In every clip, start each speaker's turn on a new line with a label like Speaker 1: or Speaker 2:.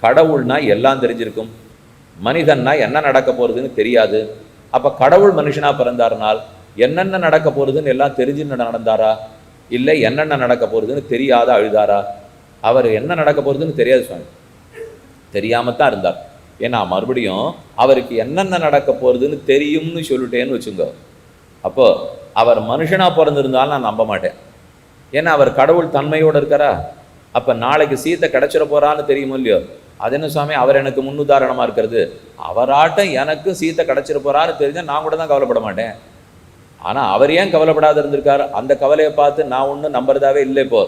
Speaker 1: கடவுள்னா எல்லாம் தெரிஞ்சிருக்கும், மனிதன்னா என்ன நடக்க போறதுன்னு தெரியாது. அப்ப கடவுள் மனுஷனா பிறந்தாருனால் என்னென்ன நடக்க போறதுன்னு எல்லாம் தெரிஞ்சுன்னு நடந்தாரா, இல்லை என்னென்ன நடக்க போறதுன்னு தெரியாத அழுதாரா? அவர் என்ன நடக்க போறதுன்னு தெரியாது சுவாமி, தெரியாமத்தான் இருந்தார். ஏன்னா மறுபடியும் அவருக்கு என்னென்ன நடக்க போறதுன்னு தெரியும்னு சொல்லிட்டேன்னு வச்சுங்க, அப்போ அவர் மனுஷனா பிறந்திருந்தாலும் நான் நம்ப மாட்டேன். ஏன்னா அவர் கடவுள் தன்மையோடு இருக்காரா. அப்ப நாளைக்கு சீத்தை கிடைச்சிட போறான்னு தெரியுமோ இல்லையோ, அது என்ன சுவாமி அவர் எனக்கு முன்னுதாரணமா இருக்கிறது, அவராட்டம் எனக்கு சீத்தை கிடைச்சிட போறான்னு தெரிஞ்சா நான் கூட தான் கவலைப்பட மாட்டேன். ஆனா அவர் ஏன் கவலைப்படாத இருந்திருக்காரு, அந்த கவலையை பார்த்து நான் ஒன்றும் நம்புறதாவே இல்லை இப்போ.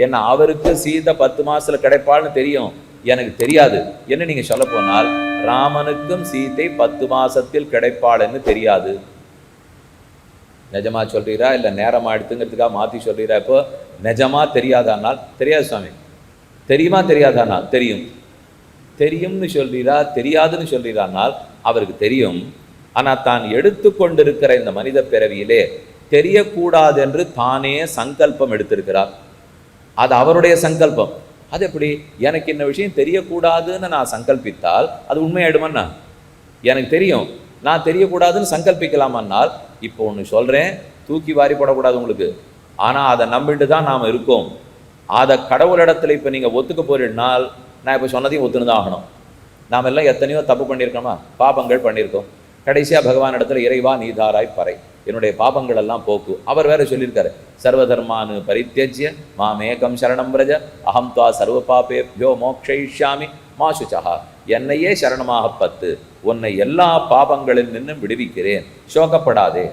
Speaker 1: ஏன்னா அவருக்கு சீதை 10 மாசத்துல கிடைப்பாள்னு தெரியும், எனக்கு தெரியாது. என்ன நீங்க சொல்ல போனால் ராமனுக்கும் சீதை 10 மாசத்தில் கிடைப்பாள்னு தெரியாது. நிஜமா சொல்றீரா இல்லை நேரமா எடுத்துங்கிறதுக்காக மாற்றி சொல்றீரா? இப்போ நிஜமா தெரியாதானால் தெரியாது சுவாமி, தெரியுமா தெரியாதானால் தெரியும். தெரியும்னு சொல்றீரா தெரியாதுன்னு சொல்றீரானால் அவருக்கு தெரியும். ஆனால் தான் எடுத்து கொண்டிருக்கிற இந்த மனித பிறவியிலே தெரியக்கூடாது என்று தானே சங்கல்பம் எடுத்திருக்கிறார். அது அவருடைய சங்கல்பம். அது எப்படி? எனக்கு இந்த விஷயம் தெரியக்கூடாதுன்னு நான் சங்கல்பித்தால் அது உண்மையாயிடுமன்னா? எனக்கு தெரியும், நான் தெரியக்கூடாதுன்னு சங்கல்பிக்கலாமன்னால் இப்போ ஒன்று சொல்கிறேன், தூக்கி வாரி போடக்கூடாது உங்களுக்கு. ஆனால் அதை நம்பிட்டு தான் நாம் இருக்கோம். அதை கடவுளிடத்தில் இப்போ நீங்கள் ஒத்துக்க போறீங்கன்னால் நான் இப்போ சொன்னதையும் ஒத்துன்னு தான் ஆகணும். நாம் எல்லாம் எத்தனையோ தப்பு பண்ணியிருக்கோமா, பாபங்கள் பண்ணியிருக்கோம். கடைசியாக பகவான் இடத்துல இறைவா நீதாராய் பறை, என்னுடைய பாபங்கள் எல்லாம் போக்கு. அவர் வேற சொல்லியிருக்காரு, சர்வதர்மானு பரித்தியஜ்ய மாமேகம் சரணம் பிரஜ அகம் துவா சர்வ பாபேப்யோ மோக்ஷயிஷ்யாமி மா சுச்சஹா. என்னையே சரணமாக பத்து, உன்னை எல்லா பாபங்களில் நின்று விடுவிக்கிறேன், சோகப்படாதே.